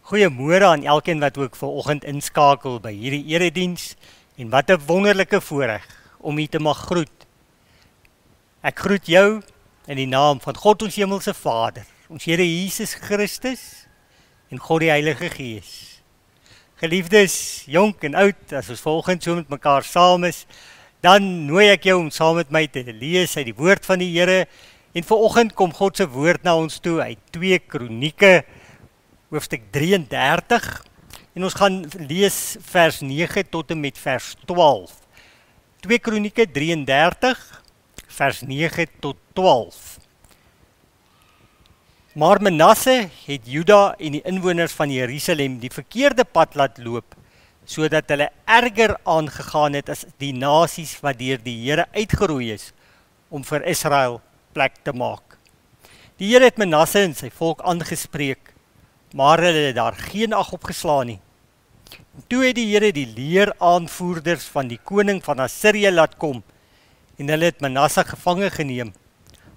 Goeiemôre aan elkeen wat ook vanoggend inskakel by hierdie erediens en wat 'n wonderlike voorreg om u te mag groet. Ek groet jou in die naam van God ons hemelse Vader, ons Here Jesus Christus en God die Heilige Gees. Geliefdes, jonk en oud, as ons vanoggend so met mekaar saam is, dan nooi ek jou om saam met my te lees uit die woord van die Here. En vanoggend kom God se woord na ons toe uit 2 Kronieke hoofstuk 33 en ons gaan lees vers 9 tot en met vers 12. 2 Kronieke 33 vers 9 tot 12. Maar Manasse het Juda en die inwoners van Jerusalem die verkeerde pad laat loop, sodat hulle erger aangegaan het as die nasies wat deur die Here uitgeroei is om vir Israel plek te maak. Die Here het Manasse en sy volk aangespreek, maar hulle het daar geen ag op geslaan nie. Toe het die Here die leeraanvoerders van die koning van Assirië laat kom en hulle het Manasse gevange geneem,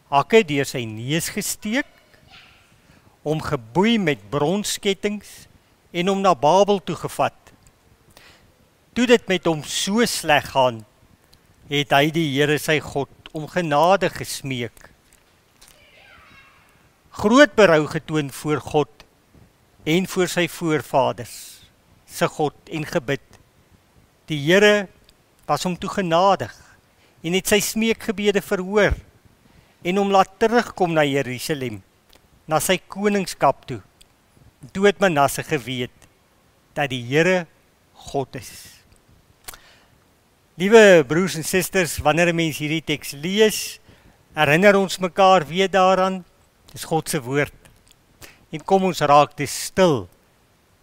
hakke deur sy neus gesteek, hom geboei met bronskettinge en hom na Babel toe gevat. Toe dit met hom so sleg gaan, het hy die Here sy God om genade gesmeek. Groot berou getoon voor God en voor sy voorvaders, sy God en gebid. Die Here was hom toe genadig en het sy smeekgebede verhoor en hom laat terugkom na Jerusalem, na sy koningskap toe. Toe het Manasse geweet dat die Here God is. Liewe broers en susters, wanneer 'n mens hierdie teks lees, herinner ons mekaar weer daaraan, dis God se woord. En kom ons raak dis stil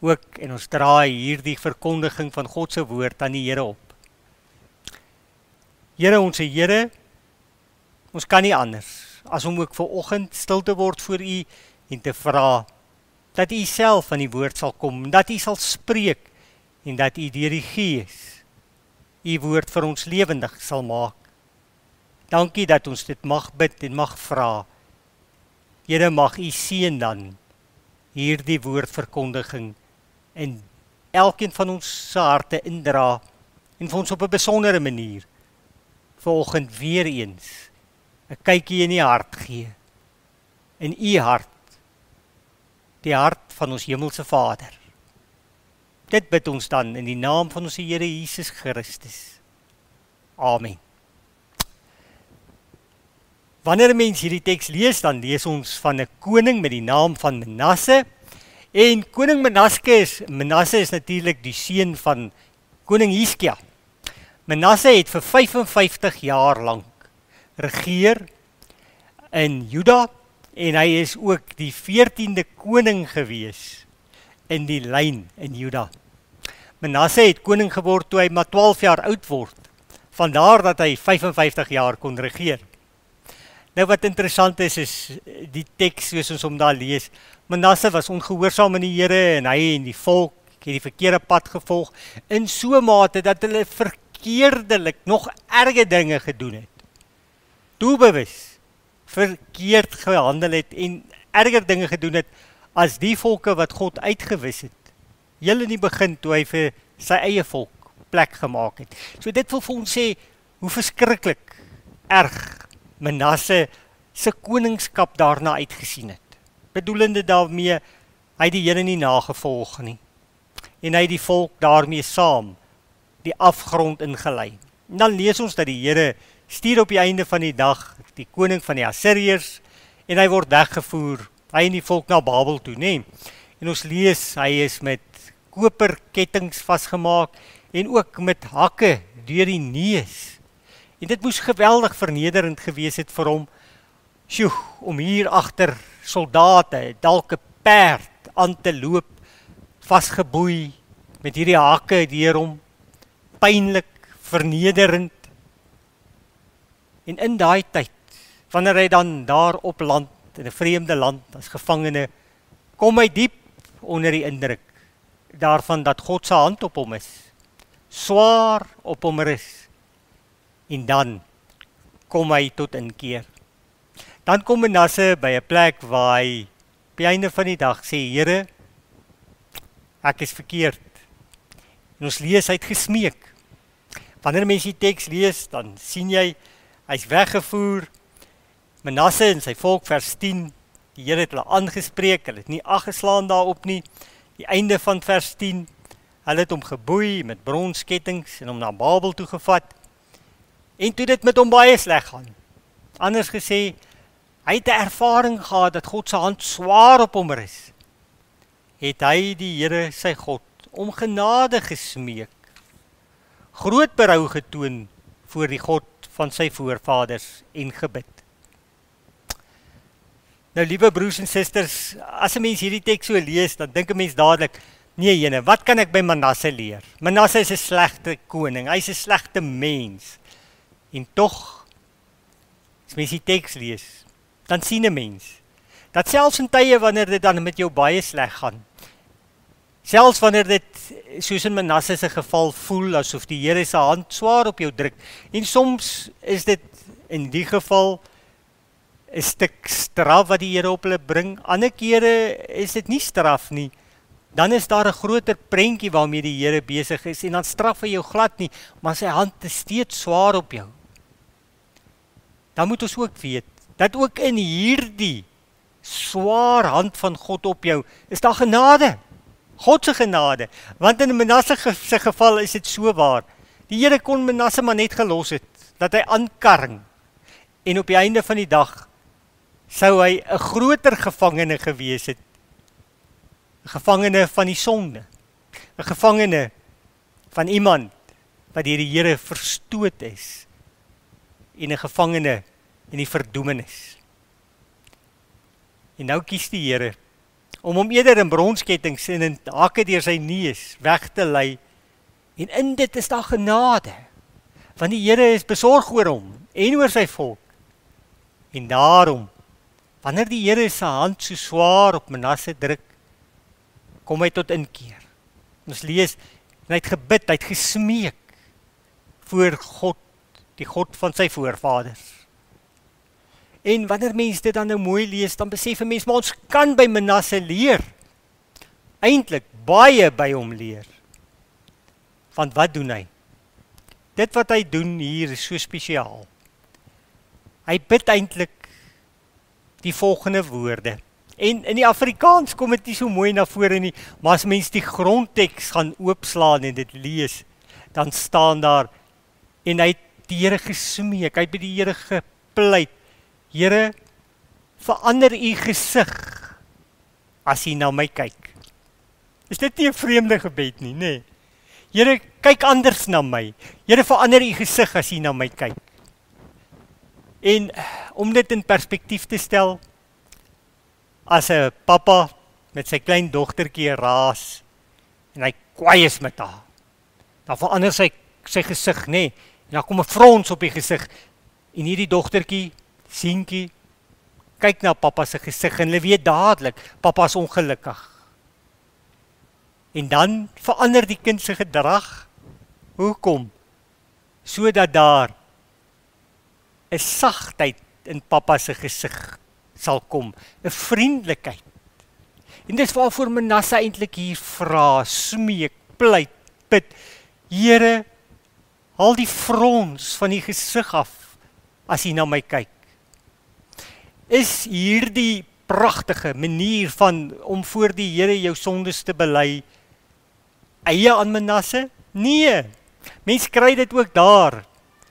ook en ons draai hierdie verkondiging van God se woord aan die Here op. Here, ons Here, ons kan nie anders as om ook vanoggend stil te word voor U en te vra dat U self van die woord sal kom, dat U sal spreek en dat U deur die Gees U woord vir ons lewendig sal maak. Dankie dat ons dit mag bid en mag vra. Here, mag U seën dan hierdie woordverkondiging en elkeen van ons se harte indra en vir ons op 'n besondere manier vanoggend weer eens 'n kykie in die hart gee. In U hart, die hart van ons hemelse Vader. Dit bid ons dan in die naam van ons Here Jesus Christus. Amen. Wanneer 'n mens hierdie teks lees, dan lees ons van 'n koning met die naam van Manasse. En koning Manasse is natuurlik die seun van koning Hiskia. Manasse het vir 55 jaar lank regeer in Juda en hy is ook die 14de koning gewees in die lyn in Juda. Manasse het koning geword toe hy maar 12 jaar oud word. Vandaar dat hy 55 jaar kon regeer. Nou wat interessant is die teks soos ons hom daar lees. Manasse was ongehoorsaam aan die Here en hy en die volk het die verkeerde pad gevolg in so 'n mate dat hulle verkeerdelik nog erge dinge gedoen het. Doelbewus verkeerd gehandel het en erger dinge gedoen het as die volke wat God uitgewis het. Heel in die begin toe hy vir sy eie volk plek gemaak het. So dit wil vir ons sê hoe verskriklik erg Manasse se koningskap daarna uitgesien het. Bedoelende daarmee, hy het die Here nie nagevolg nie. En hy het die volk daarmee saam die afgrond ingelei. En dan lees ons dat die Here stuur op die einde van die dag die koning van die Assiriërs en hy word weggevoer, hy en die volk na Babel toe, nê. En ons lees, hy is met koperkettinge vasgemaak en ook met hakke deur die neus. En dit moes geweldig vernederend gewees het vir hom, om hier agter soldate, dalk 'n perd aan te loop, vasgeboei, met hierdie hakke deur hom, pynlik, vernederend. En in daai tyd, wanneer hy dan daar op land, in 'n vreemde land, as gevangene, kom hy diep onder die indruk daarvan dat God se hand op hom is, swaar op hom rus. En dan kom hy tot inkeer. Dan kom Manasse by 'n plek waar hy op die einde van die dag sê, Here, ek is verkeerd. En ons lees, hy het gesmeek. Wanneer mens die teks lees, dan sien jy, hy's weggevoer, Manasse en sy volk vers 10, die Here het hulle aangespreek, hulle het nie ag geslaan daarop nie, die einde van vers 10, hulle het hom geboei met bronskettinge en hom na Babel toe gevat, en toe dit met hom baie sleg gaan. Anders gesê, hy het 'n ervaring gehad dat God se hand swaar op hom is. Het hy die Here sy God om genade gesmeek, groot berou getoon voor die God van sy voorvaders en gebid. Nou liewe broers en susters, as 'n mens hierdie teks so lees, dan dink 'n mens dadelik, nee jene, wat kan ek by Manasse leer? Manasse is 'n slegte koning, hy's 'n slegte mens. En tog, as mens die teks lees, dan sien 'n mens, dat selfs in tye wanneer dit dan met jou baie sleg gaan, selfs wanneer dit, soos in Manasse se geval, voel asof die Here se hand swaar op jou druk, en soms is dit in die geval 'n stuk straf wat die Here op hulle bring, ander kere is dit nie straf nie, dan is daar 'n groter prentjie waarmee die Here besig is, en dan straf hy jou glad nie, maar sy hand is steeds swaar op jou. Dan moet ons ook weet, dat ook in hierdie swaar hand van God op jou, is daar genade, God se genade, want in Manasse se geval is dit so waar, die Here kon Manasse maar net gelos het, dat hy aankarring, en op die einde van die dag, sou hy 'n groter gevangene gewees het, 'n gevangene van die sonde, 'n gevangene van iemand, wat deur die Here verstoot is, en 'n gevangene in die verdoemenis. En nou kies die Here, om hom eerder in bronskettinge en in hake deur sy neus weg te lei, en in dit is daar genade, want die Here is besorg oor hom, en oor sy volk, en daarom, wanneer die Here sy hand so swaar op Manasse druk, kom hy tot inkeer. Ons lees, en hy het gebid, hy het gesmeek, voor God, die God van sy voorvaders. En wanneer mens dit dan nou mooi lees, dan besef 'n mens, maar ons kan by Manasse leer. Eintlik baie by hom leer. Want wat doen hy? Dit wat hy doen hier is so spesiaal. Hy bid eintlik die volgende woorde. En in die Afrikaans kom dit nie so mooi na vore nie, maar as mens die grondteks gaan oopslaan en dit lees, dan staan daar, en hy het die Here gesmeek, hy het by die Here gepleit, Here, verander u gesig, as u na my kyk. Is dit nie 'n vreemde gebed nie, nê? Here, kyk anders na my, Here, verander u gesig, as u na my kyk. En om dit in perspektief te stel, as 'n pappa met sy klein dogtertjie raas, en hy kwaai is met haar, dan verander sy gesig, nê, en dan kom 'n frons op die gesig, en hierdie dogtertjie, seentjie, kyk na pappa se gesig, en hulle weet dadelik, pappa is ongelukkig. En dan verander die kind se gedrag, hoekom? Sodat daar 'n sagtheid in pappa se gesig sal kom, 'n vriendelikheid. En dis waarvoor Manasse eintlik hier vra, smeek, pleit, bid, Here, haal die frons van die gesig af, as u na my kyk. Is hierdie pragtige manier om voor die Here jou sondes te bely, eie aan Manasse? Nee, mens kry dit ook daar,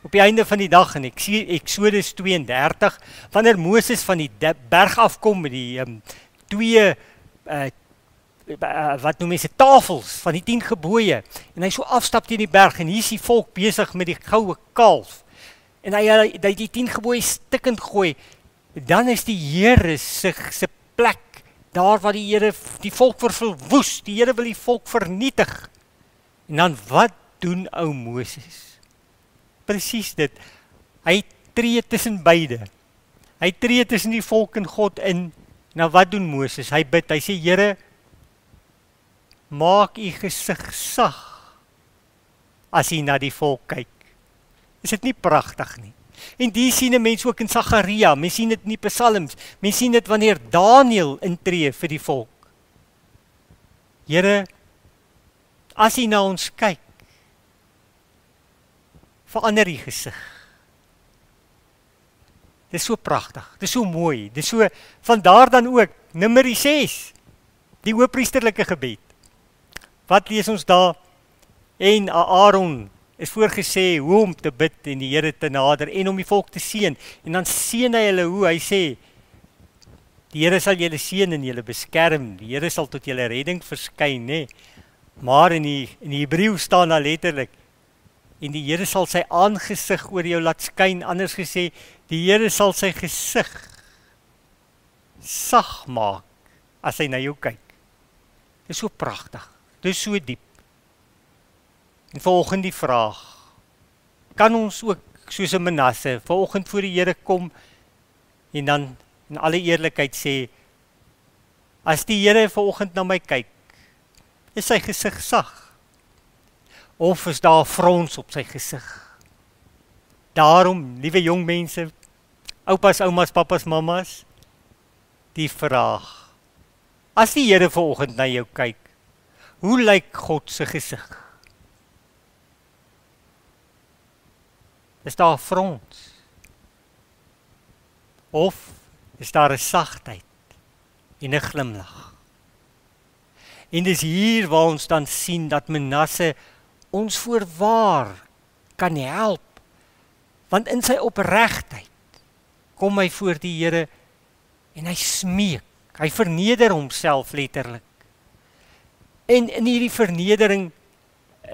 op die einde van die dag, en ek sien Exodus 32, wanneer Moses van die berg afkom, met die twee, wat noem mense, tafels, van die 10 gebooie, en hy so afstap teen die berg, en hier is die volk besig met die goue kalf, en hy die 10 gebooie stikkend gooi, dan is die Here se plek, daar waar die Here die volk verwoes, die Here wil die volk vernietig. En dan wat doen ou Moses? Presies dit, hy tree tussen beide, hy tree tussen die volk en God in, nou wat doen Moses? Hy bid, hy sê, Here, maak u gesig sag, as u na die volk kyk. Is dit nie pragtig nie? En die sien 'n mens ook in Sagaria, mens sien dit in die Psalms, mens sien dit wanneer Daniël intree vir die volk. Here, as hy na ons kyk, verander die gesig. Dit is so pragtig, dit is so mooi, dit is so, vandaar dan ook, Numeri 6, die hoëpriesterlike gebed. Wat lees ons daar? En Aaron is voorgesê hoe om te bid en die Here te nader en om die volk te seën. En dan seën hy hulle hoe, hy sê, die Here sal julle seën en julle beskerm, die Here sal tot julle redding verskyn, né? Maar in die Hebreë staan daar letterlik, en die Here sal sy aangesig oor jou laat skyn, anders gesê, die Here sal sy gesig sag maak, as hy na jou kyk. Dit is so pragtig, dit is so diep. En vanoggend die vraag, kan ons ook, soos 'n Manasse, vanoggend voor die Here kom, en dan in alle eerlikheid sê, as die Here vanoggend na my kyk, is sy gesig sag? Of is daar 'n frons op sy gesig? Daarom, liewe jong mense, oupas, oumas, papas, mamas, die vraag, as die Here vanoggend na jou kyk, hoe lyk God se gesig? Is daar 'n frons? Of is daar 'n sagtheid en 'n glimlag? En dis hier waar ons dan sien dat Manasse ons voorwaar kan help, want in sy opregtheid kom hy voor die Here en hy smeek, hy verneder homself letterlik. En in hierdie vernedering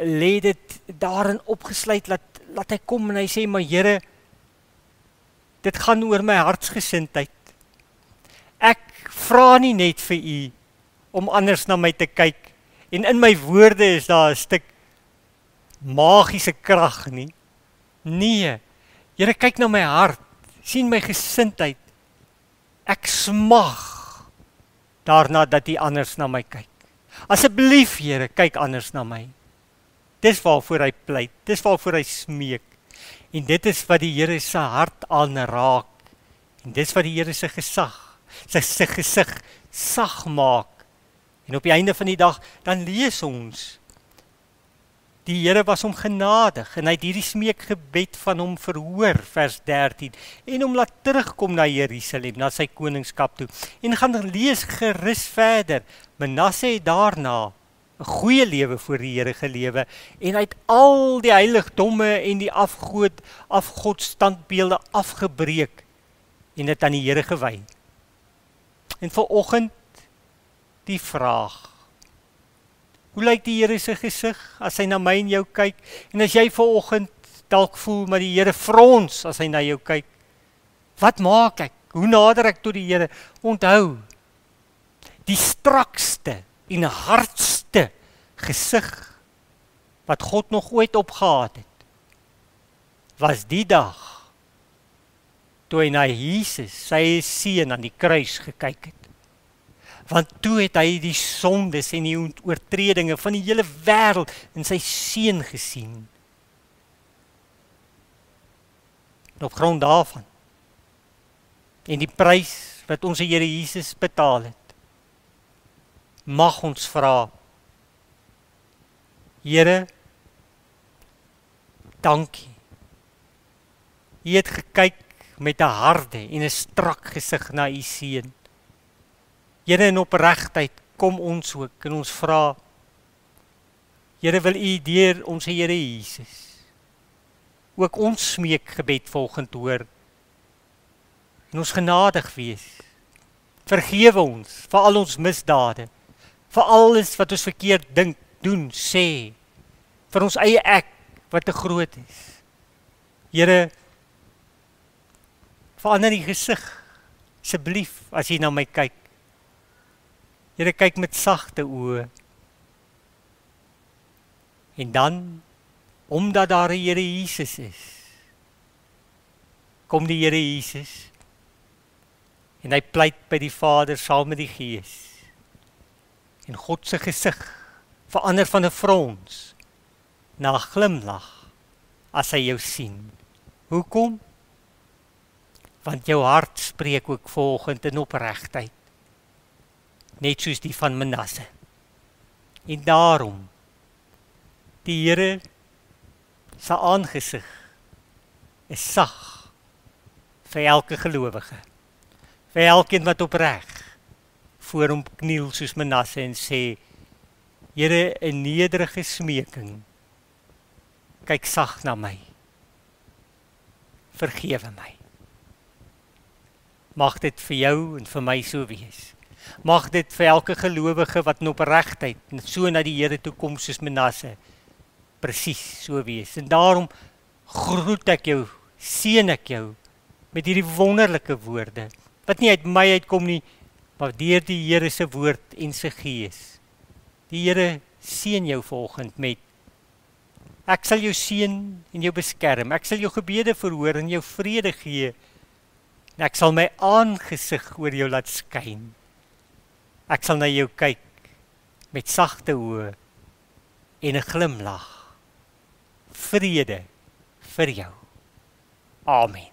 lê dit daarin opgesluit, laat hy kom en hy sê, maar Here, dit gaan oor my hartsgesindheid. Ek vra nie net vir U om anders na my te kyk, en in my woorde is daar 'n stuk magiese krag nie. Nee, Here, kyk na my hart, sien my gesindheid. Ek smag daarna dat U anders na my kyk. Asseblief, Here, kyk anders na my. Dis waarvoor hy pleit, dis waarvoor hy smeek. En dit is wat die Here se hart aanraak. En dis wat die Here se gesig sag maak. En op die einde van die dag, dan lees ons, die Here was hom genadig, en hy het hierdie smeekgebed van hom verhoor, vers 13, en hom laat terugkom na Jerusalem, na sy koningskap toe. En gaan lees gerus verder, Manasse het daarna 'n goeie lewe voor die Here gelewe, en hy het al die heiligdomme en die afgodstandbeelde afgebreek, en dit aan die Here gewy. En vanoggend die vraag, hoe lyk die Here se gesig as hy na my en jou kyk? En as jy vanoggend dalk voel, maar die Here frons as hy na jou kyk, wat maak ek? Hoe nader ek tot die Here? Onthou, die strakste en hardste gesig wat God nog ooit opgehad het, was die dag toe hy na Jesus, sy seun, aan die kruis gekyk het. Want toe het hy die sondes en die oortredinge van die hele wêreld in sy seun gesien. En op grond daarvan, en die prys wat ons Here Jesus betaal het, mag ons vra, Here, dankie. U het gekyk met 'n harde en 'n strak gesig na U seun. Here, in opregtheid kom ons ook en ons vra, Here, wil U deur ons Here Jesus ook ons smeekgebed volgend hoor en ons genadig wees. Vergewe ons vir al ons misdade, vir alles wat ons verkeerd dink, doen, sê, vir ons eie ek wat te groot is. Here, verander die gesig, asseblief, as U na my kyk. Here, kyk met sagte oë. En dan, omdat daar 'n Here Jesus is, kom die Here Jesus en hy pleit by die Vader saam met die Gees. En God se gesig verander van 'n frons na 'n glimlag as hy jou sien. Hoekom? Want jou hart spreek ook vanoggend in opregtheid, net soos die van Manasse. En daarom Die Here se aangesig is sag vir elke gelowige. Vir elkeen wat opreg voor hom kniel soos Manasse en sê, Here, in nederige smeking, kyk sag na my. Vergewe my. Mag dit vir jou en vir my so wees. Mag dit vir elke gelowige wat in opregtheid so na die Here toe kom soos Manasse, presies so wees. En daarom groet ek jou, seën ek jou met hierdie wonderlike woorde, wat nie uit my uitkom nie, maar deur die Here se woord en sy gees. Die Here seën jou vanoggend met, ek sal jou seën en jou beskerm, ek sal jou gebede verhoor en jou vrede gee, en ek sal my aangesig oor jou laat skyn. Ek sal na jou kyk met sagte oë en 'n glimlag. Vrede vir jou. Amen.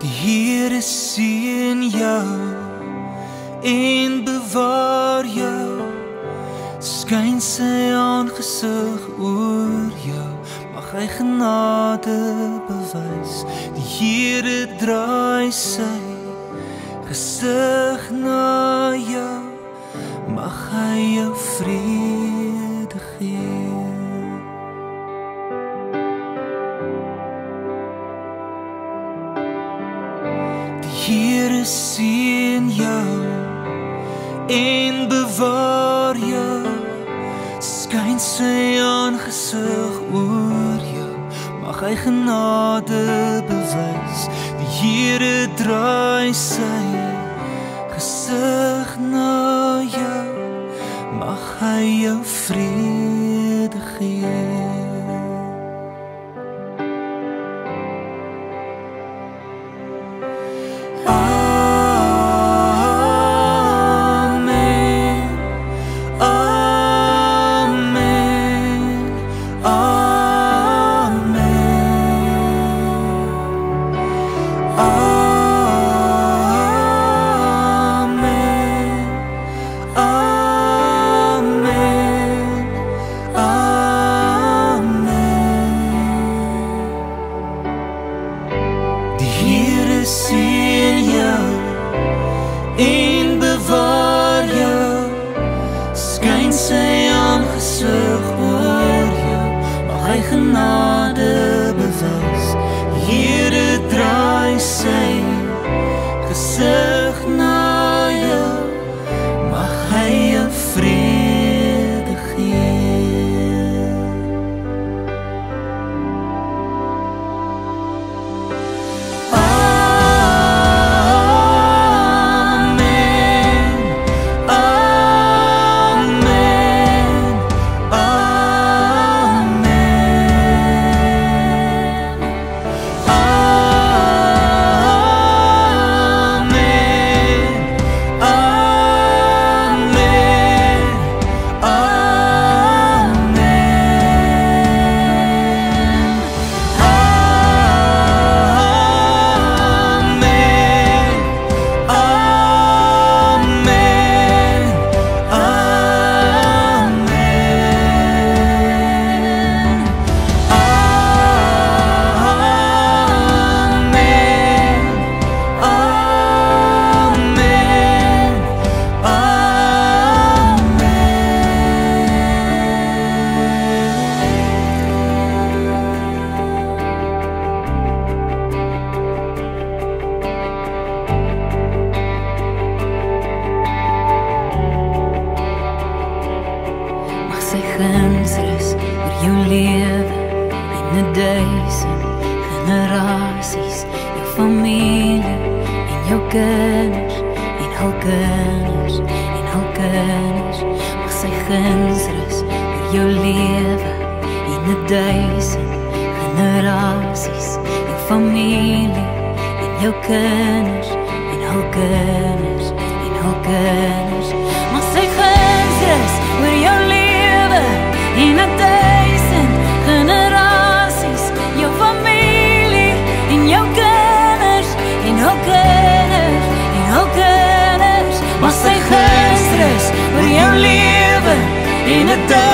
Die Here seën jou en bewaar jou, skyn sy aangesig oor jou, mag hy genade bewys. Die Here draai sy gesig na jou, mag hy jou vrede gee. Here seën jou en bewaar jou, skyn sy aangesig oor jou, mag hy genade bewys. Die Here draai sy gesig na jou, mag hy jou vrede gee. jou kinders en hul kinders en hul kinders. Mag sy guns rus oor jou lewe en 1000 generasies, jou familie en jou kinders en hul kinders en hul kinders. Mag sy guns rus oor jou lewe en 1000 generasies, jou familie en jou kinders en hul kinders en hul kinders. Mag sy guns rus oor jou lewe en 1000